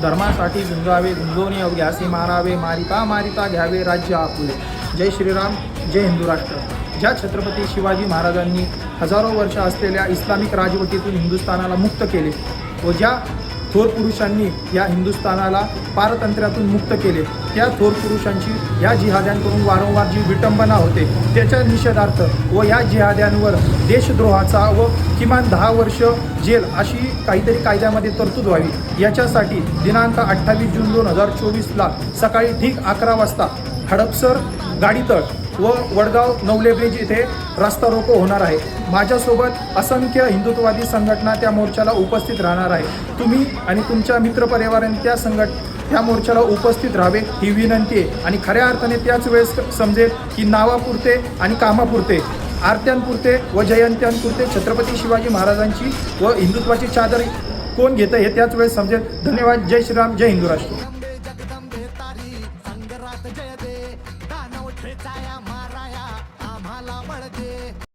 धर्मासाठी झुंजावे झुंजोनी अवघ्यासी मारावे मारिता मारिता घ्यावे राज्य आपुले. जय श्रीराम, जय हिंदू राष्ट्र. ज्या छत्रपती शिवाजी महाराजांनी हजारो वर्ष असलेल्या इस्लामिक राजवटीतून हिंदुस्थानाला मुक्त केले व ज्या थोर पुरुषांनी या हिंदुस्थानाला पारतंत्र्यातून मुक्त केले, त्या थोर पुरुषांची या जिहाद्यांकडून वारंवार जी विटंबना होते त्याच्या निषेधार्थ व या जिहाद्यांवर देशद्रोहाचा व किमान 10 वर्ष जेल अशी काहीतरी कायद्यामध्ये तरतूद व्हावी याच्यासाठी दिनांक 28 जून 2024ला सकाळी ठीक 11 वाजता हडपसर गाडीतळ व वडगाव नवले ब्रिज इथे रास्ता रोको होणार आहे. माझ्यासोबत असंख्य हिंदुत्ववादी संघटना त्या मोर्चाला उपस्थित राहणार आहे. तुम्ही आणि तुमच्या मित्रपरिवारांनी त्या मोर्चाला उपस्थित राहावे ही विनंती आहे. आणि खऱ्या अर्थाने त्याच वेळेस समजेल की नावापुरते आणि कामापुरते, आरत्यांपुरते व जयंत्यांपुरते छत्रपती शिवाजी महाराजांची व हिंदुत्वाची चादर कोण घेतं हे त्याच वेळेस समजेल. धन्यवाद. जय श्रीराम, जय हिंदू राष्ट्र. जगदंबे तारी संगरात जय दे दानव ठेचाया